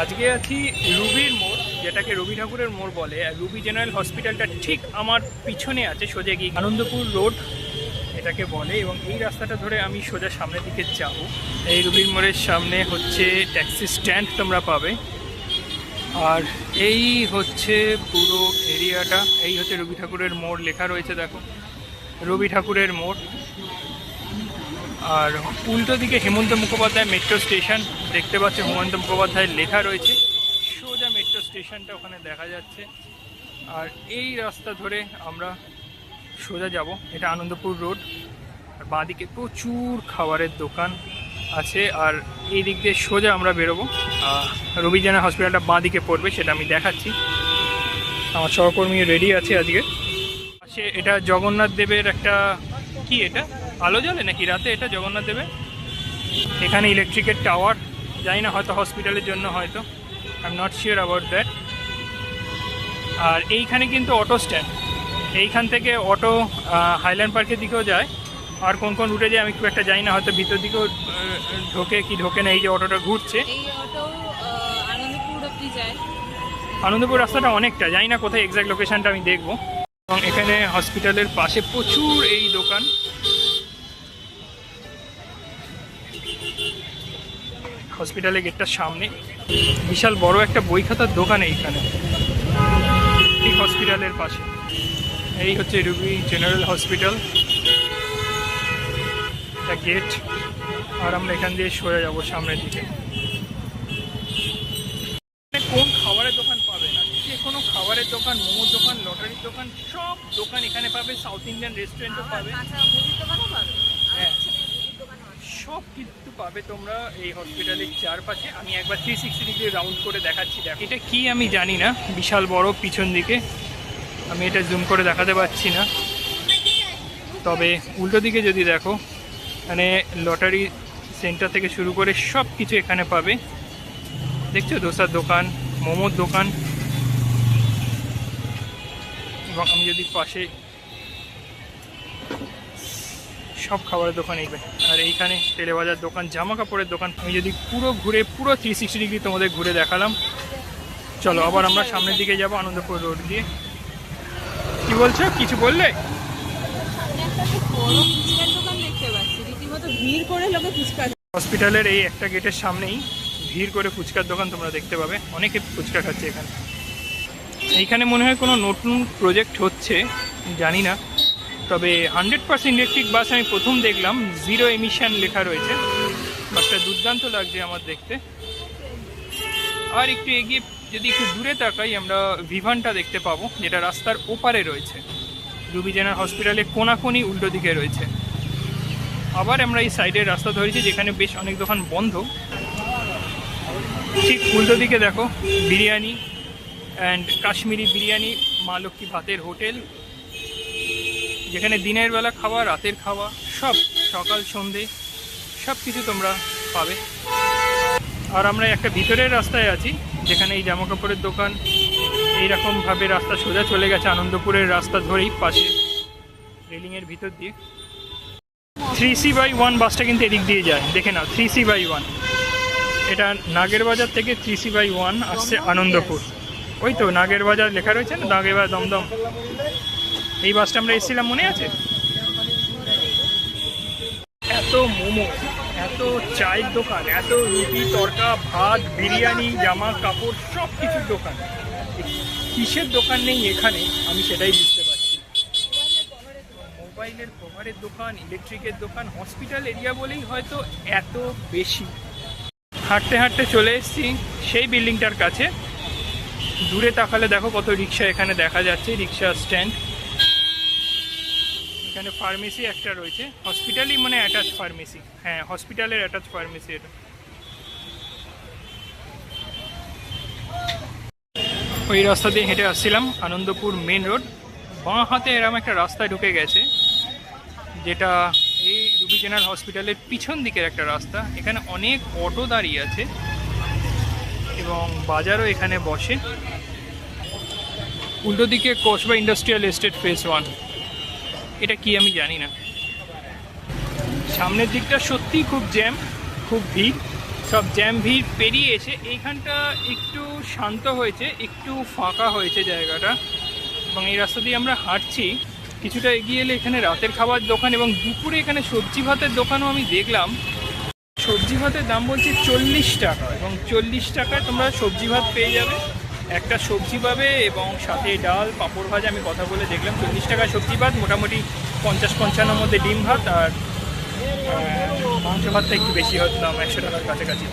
আজকে আছি রুবির মোড়, যেটাকে রবি ঠাকুরের মোড় বলে। আর রুবি জেনারেল হসপিটালটা ঠিক আমার পিছনে আছে, সোজা গিয়ে আনন্দপুর রোড এটাকে বলে। এবং এই রাস্তাটা ধরে আমি সোজা সামনের দিকে যাব। এই রুবির মোড়ের সামনে হচ্ছে ট্যাক্সি স্ট্যান্ড তোমরা পাবে। আর এই হচ্ছে পুরো এরিয়াটা, এই হচ্ছে রবি ঠাকুরের মোড়, লেখা রয়েছে দেখো রবি ঠাকুরের মোড়। আর উল্টো দিকে হেমন্ত মুখোপাধ্যায় মেট্রো স্টেশন দেখতে পাচ্ছ, হেমন্ত মুখোপাধ্যায় লেখা রয়েছে, সোজা মেট্রো স্টেশনটা ওখানে দেখা যাচ্ছে। আর এই রাস্তা ধরে আমরা সোজা যাব, এটা আনন্দপুর রোড। আর বাঁদিকে প্রচুর খাবারের দোকান আছে। আর এই দিক দিয়ে সোজা আমরা বেরোবো। রবি জেনারেল হসপিটালটা বাঁদিকে পড়বে, সেটা আমি দেখাচ্ছি। আমার সহকর্মী রেডি আছে আজকে। পাশে এটা জগন্নাথ দেবের একটা, কি এটা আলো জ্বলে নাকি রাতে? এটা জগন্নাথ দেবের। এখানে ইলেকট্রিকের টাওয়ার, জানি না, হয়তো হসপিটালের জন্য, হয়তো I am not sure about that. আর এইখানে কিন্তু অটো স্ট্যান্ড, এইখান থেকে অটো হাইল্যান্ড পার্কের দিকেও যায়। আর কোন কোন রুটে যায় আমি খুব একটা জানি না, হয়তো ভিতর দিকেও ঢোকে কি ঢোকে না। এই যে অটোটা ঘুরছে, আনন্দপুর রাস্তাটা অনেকটা, জানি না কোথায় এক্সাক্ট লোকেশনটা, আমি দেখবো। এবং এখানে হসপিটালের পাশে প্রচুর এই দোকান। হসপিটালের গেটটার সামনে বিশাল বড় একটা বই খাতার দোকান এইখানে, ঠিক হসপিটালের পাশে। এই হচ্ছে রুবি জেনারেল হসপিটাল, একটা গেট। আর আমরা এখান দিয়ে সরে যাবো সামনের দিকে। কোন খাবারের দোকান পাবে না, যে কোনো খাবারের দোকান, মোমোর দোকান, লটারির দোকান, সব দোকান এখানে পাবে। সাউথ ইন্ডিয়ান রেস্টুরেন্টও পাবে, হ্যাঁ, সব কিছু পাবে তোমরা এই হসপিটালের চারপাশে। আমি একবার 360 ডিগ্রি রাউন্ড করে দেখাচ্ছি। দেখ, এটা কি আমি জানি না, বিশাল বড় পিছন দিকে, আমি এটা জুম করে দেখাতে পারছি না। তবে উল্টো দিকে যদি দেখো, মানে লটারি সেন্টার থেকে শুরু করে সব কিছু এখানে পাবে। দেখছো, দোসার দোকান, মোমোর দোকান। এবং আমি যদি পাশে সব খাবারের দোকান এইখানে। আর এইখানে তেলে ভাজার দোকান, জামা কাপড়ের দোকান। আমি যদি পুরো 360 ডিগ্রি তোমাদের ঘুরে দেখালাম। চলো আবার আমরা সামনের দিকে যাব, আনন্দপুর রোড দিয়ে। কি বলছো, কিছু বললে? হসপিটালের এই একটা গেটের সামনেই ভিড় করে ফুচকার দোকান তোমরা দেখতে পাবে, অনেকে ফুচকা খাচ্ছে এখানে। এইখানে মনে হয় কোনো নতুন প্রজেক্ট হচ্ছে, জানি না। তবে 100% ইলেকট্রিক বাস আমি প্রথম দেখলাম, 0 এমিশন লেখা রয়েছে। বাসটা দুর্দান্ত লাগছে আমার দেখতে। আর একটু এগিয়ে যদি একটু দূরে তাকাই, আমরা ভিভানটা দেখতে পাবো, যেটা রাস্তার ওপারে রয়েছে। রুবি জেনারেল হসপিটালের কোনাকুনি উল্টো দিকে রয়েছে। আবার আমরা এই সাইডের রাস্তা ধরেছি, যেখানে বেশ অনেক দোকান বন্ধ। ঠিক উল্টো দিকে দেখো বিরিয়ানি অ্যান্ড কাশ্মীরি বিরিয়ানি, মা লক্ষ্মী ভাতের হোটেল, যেখানে দিনের বেলা খাওয়া, রাতের খাওয়া, সব সকাল সন্ধে সব কিছু তোমরা পাবে। আর আমরা একটা ভিতরের রাস্তায় আছি, যেখানে এই জামা কাপড়ের দোকান। এইরকমভাবে রাস্তা সোজা চলে গেছে আনন্দপুরের রাস্তা ধরেই, পাশে রেলিংয়ের ভিতর দিয়ে। 3C/1 বাসটা কিন্তু এদিক দিয়ে যায়, দেখে নাও, 3C/1। এটা নাগের বাজার থেকে 3C/1 আসছে আনন্দপুর। ওই তো নাগের বাজার লেখা রয়েছে না, নাগের বাজার দমদম। এই বাসটা আমরা এসেছিলাম, মনে আছে? এত মোমো, এত চায়ের দোকান, এত রুটি তড়কা, ভাত, বিরিয়ানি, জামা কাপড়, সব কিছুর দোকান। কিসের দোকান নেই এখানে, আমি সেটাই বুঝতে পারছি। মোবাইলের কভারের দোকান, ইলেকট্রিকের দোকান, হসপিটাল এরিয়া বলেই হয়তো এত বেশি। হাঁটতে হাঁটতে চলে এসেছি সেই বিল্ডিংটার কাছে। দূরে তাকালে দেখো কত রিক্সা এখানে দেখা যাচ্ছে, রিক্সা স্ট্যান্ড। এখানে ফার্মেসি একটা রয়েছে, হসপিটালই মানে অ্যাটাচ ফার্মেসি, হ্যাঁ হসপিটালের অ্যাটাচ ফার্মেসি এটা। ওই রাস্তা দিয়ে হেঁটে আসছিলাম, আনন্দপুর মেন রোড। বাঁ হাতে এরকম একটা রাস্তায় ঢুকে গেছে, যেটা এই রুবি জেনারেল হসপিটালের পিছন দিকের একটা রাস্তা। এখানে অনেক অটো দাঁড়িয়ে আছে এবং বাজারও এখানে বসে। উল্টো দিকে কসবা ইন্ডাস্ট্রিয়াল এস্টেট ফেজ 1, এটা কি আমি জানি না। সামনের দিকটা সত্যিই খুব জ্যাম, খুব ভিড়। সব জ্যাম ভিড় পেরিয়ে এসে এইখানটা একটু শান্ত হয়েছে, একটু ফাঁকা হয়েছে জায়গাটা, এবং এই রাস্তা দিয়ে আমরা হাঁটছি। কিছুটা এগিয়ে এলে এখানে রাতের খাবার দোকান এবং দুপুরে এখানে সবজি ভাতের দোকানও আমি দেখলাম। সবজি ভাতের দাম বলছে 40 টাকা, এবং 40 টাকায় তোমরা সবজি ভাত পেয়ে যাবে। একটা সবজি পাবে এবং সাথে ডাল পাঁপড় ভাজা। আমি কথা বলে দেখলাম 40 টাকায় সবজি ভাত, মোটামুটি 50-55 মধ্যে ডিম ভাত, আর মাংস ভাতটা একটু বেশি হতাম, 100 টাকার কাছাকাছি।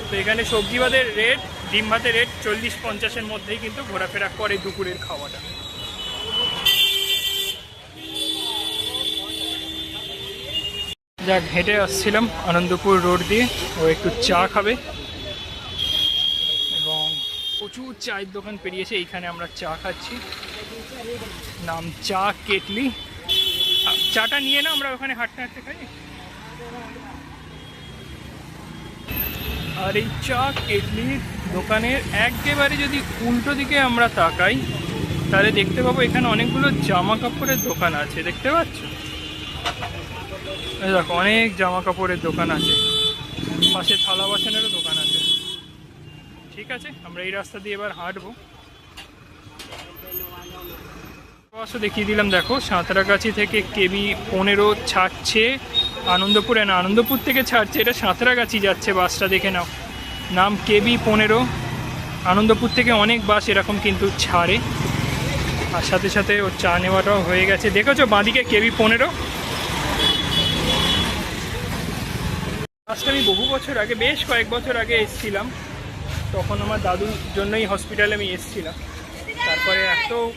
তো এখানে সবজি ভাতের রেট, ডিম ভাতের রেট 40-50-এর মধ্যেই কিন্তু ঘোরাফেরা করে দুপুরের খাওয়াটা। যাক, হেঁটে আসছিলাম আনন্দপুর রোড দিয়ে, ও একটু চা খাবে এবং প্রচুর চায়ের দোকান পেরিয়েছে। এইখানে আমরা চা খাচ্ছি, নাম চা কেটলি। চাটা নিয়ে না আমরা ওখানে হাঁটতে হাঁটতে খাই। আর এই চা কেটলির দোকানের একেবারে যদি উল্টো দিকে আমরা তাকাই তাহলে দেখতে পাবো এখানে অনেকগুলো জামা কাপড়ের দোকান আছে। দেখতে পাচ্ছ? দেখো, অনেক জামা কাপড়ের দোকান আছে, পাশে থালা বাসনেরও দোকান আছে। ঠিক আছে, আমরা এই রাস্তা দিয়ে এবার হাঁটবো। দেখিয়ে দিলাম, দেখো সাঁতরাগাছি থেকে কেবি 15 ছাড়ছে আনন্দপুরে, না আনন্দপুর থেকে ছাড়ছে, এটা সাঁতরাগাছি যাচ্ছে বাসটা, দেখে নাও, নাম কেবি 15। আনন্দপুর থেকে অনেক বাস এরকম কিন্তু ছাড়ে। আর সাথে সাথে ওর চা নেওয়াটাও হয়ে গেছে। দেখেছো বাঁদিকে কেবি 15। বাসটা আমি বহু বছর আগে, বেশ কয়েক বছর আগে এসেছিলাম, তখন আমার দাদুর জন্যই হসপিটালে আমি এসেছিলাম। তারপরে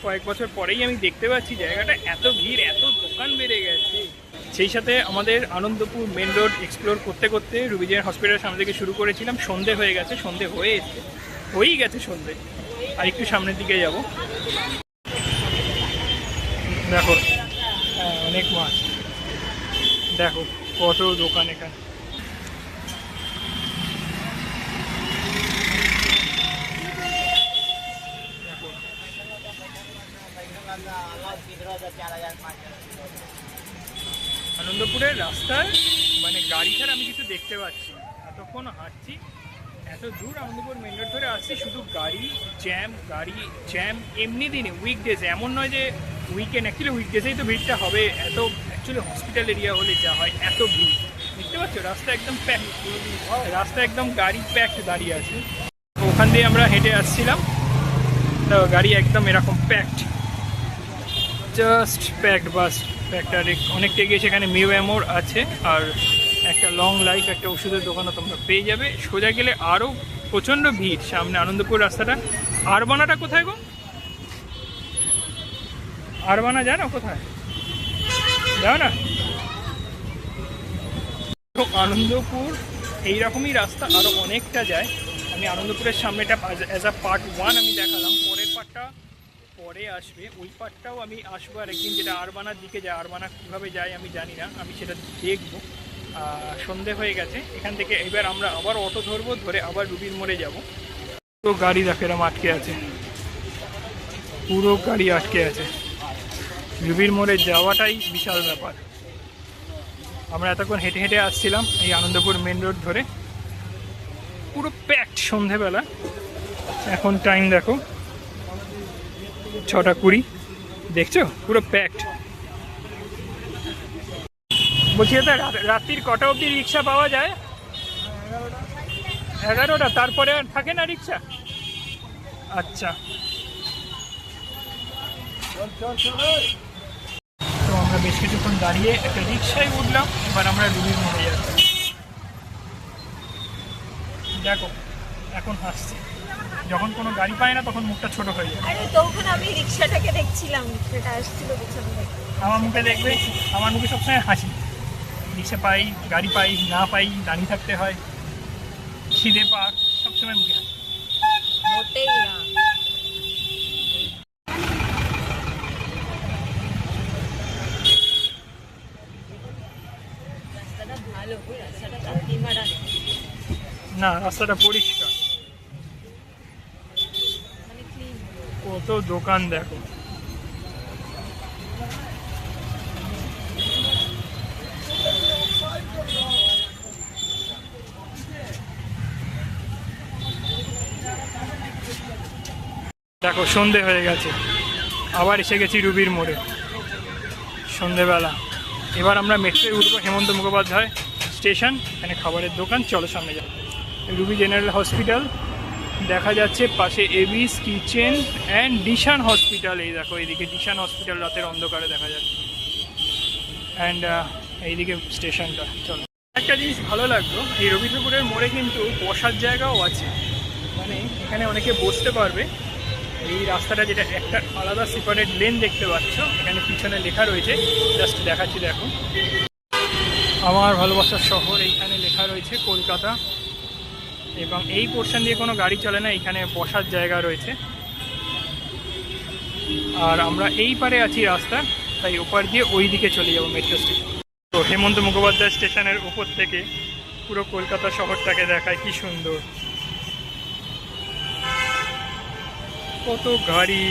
কয়েক বছর পরেই আমি দেখতে পাচ্ছি জায়গাটা এত ভিড়, এত দোকান বেড়ে গেছে। সেই সাথে আমাদের আনন্দপুর মেন রোড এক্সপ্লোর করতে করতে রুবিজের হসপিটালের সামনে থেকে শুরু করেছিলাম, সন্ধে হয়ে গেছে, সন্ধে হয়েই গেছে সন্ধে। আর একটু সামনের দিকে যাব, দেখো অনেক মাছ, দেখো কত দোকান এখানে। আনন্দপুরের রাস্তায় মানে গাড়ি ছাড়া আমি কিছু দেখতে পাচ্ছি। এতক্ষণ হাঁটছি, এত দূর আনন্দপুর মেন রোড ধরে আসছি, শুধু গাড়ি জ্যাম। এমনি দিনে উইকডেজে, এমন নয় যে উইকেন্ড, অ্যাকচুয়ালি উইকডেজেই তো ভিড়টা হবে। এত অ্যাকচুয়ালি হসপিটাল এরিয়া হলে যা হয়, এত ভিড়। দেখতে পাচ্ছ রাস্তা একদম প্যাক, রাস্তা একদম গাড়ি প্যাকড দাঁড়িয়ে আছে। ওখান দিয়ে আমরা হেঁটে আসছিলাম, তো গাড়ি একদম এরকম প্যাকড, জাস্ট প্যাকড বাস। একটা অনেকটা গিয়ে সেখানে মিউএমোর আছে, আর একটা লং লাইফ একটা ওষুধের দোকানও তোমরা পেয়ে যাবে। সোজা গেলে আরও প্রচণ্ড ভিড় সামনে আনন্দপুর রাস্তাটা। আরবানাটা কোথায় গো? আরবানা জানো কোথায়? যাও না। আনন্দপুর এইরকমই রাস্তা আরও অনেকটা যায়। আমি আনন্দপুরের সামনেটা অ্যাজ আ পার্ট 1 আমি দেখালাম, পরের পার্টটা পরে আসবে। ওই পার্টটাও আমি আসবো আরেকদিন, যেটা আরবানার দিকে যায়। আরবানা কীভাবে যায় আমি জানি না, আমি সেটা দেখবো। সন্ধে হয়ে গেছে, এখান থেকে এবার আমরা আবার অটো ধরবো, ধরে আবার রুবির মোড়ে যাব। তো গাড়ি দেখো এরম আটকে আছে, পুরো গাড়ি আটকে আছে। রুবির মোড়ে যাওয়াটাই বিশাল ব্যাপার। আমরা এতক্ষণ হেঁটে হেঁটে আসছিলাম এই আনন্দপুর মেন রোড ধরে, পুরো প্যাকড সন্ধেবেলা। এখন টাইম দেখো 6:20, দেখছো পুরো প্যাকড। বলছি দাদা, রাত্রির কটা অবধি রিক্সা পাওয়া যায়? 11টা, তারপরে আর থাকে না রিক্সা? আচ্ছা, তো আমরা বেশ কিছুক্ষণ দাঁড়িয়ে একটা রিক্সায় উঠলাম। এবার আমরা রুবির মোড়ে যাচ্ছি। দেখো এখন হাসছি, যখন কোনো গাড়ি পায় না তখন মুখটা ছোট হয়ে যায়। আরে তখন আমি রিক্সাটাকে দেখছিলাম, রিক্সাটা আসছিল পেছন থেকে। আমার মুখে দেখবে, আমার মুখে সবসময় হাসি। রিক্সা পাই, গাড়ি পাই, না পাই দাঁড়িয়ে থাকতে হয়, খিদে পাক, সবসময় মুখে হাসি। মোটেই না। রাস্তাটা ভালো, রাস্তাটা চাকরি মারা না, রাস্তাটা পরিষ্কার, মানে ক্লিন। কত দোকান দেখো। দেখো সন্ধে হয়ে গেছে, আবার এসে গেছি রুবির মোড়ে সন্ধেবেলা। এবার আমরা মেট্রোয় উঠবো হেমন্ত মুখোপাধ্যায় স্টেশন, এখানে খাবারের দোকান, চলো সামনে যাও। রুবি জেনারেল হসপিটাল দেখা যাচ্ছে, পাশে এবিস কিচেন অ্যান্ড ডিশান হসপিটাল। এই দেখো এইদিকে ডিশান হসপিটাল রাতের অন্ধকারে দেখা যাচ্ছে, অ্যান্ড এইদিকে স্টেশনটা। চলো, একটা জিনিস ভালো লাগলো, এই রবীন্দ্রপুরের মোড়ে কিন্তু বসার জায়গাও আছে, মানে এখানে অনেকে বসতে পারবে। এই রাস্তাটা যেটা একটা আলাদা সেপারেট লেন দেখতে পাচ্ছ, এখানে পিছনে লেখা রয়েছে, জাস্ট দেখাচ্ছি দেখো, আমার ভালোবাসার শহর, এইখানে লেখা রয়েছে কলকাতা। এবং এই পোর্শন দিয়ে কোনো গাড়ি চলে না, এখানে বসার জায়গা রয়েছে। আর আমরা এই পারে আছি রাস্তা, তাই ওপার দিয়ে ওই দিকে চলে যাবো মেট্রো স্টেশন। তো হেমন্ত মুখোপাধ্যায় স্টেশনের উপর থেকে পুরো কলকাতা শহরটাকে দেখায়, কি সুন্দর, কত গাড়ি।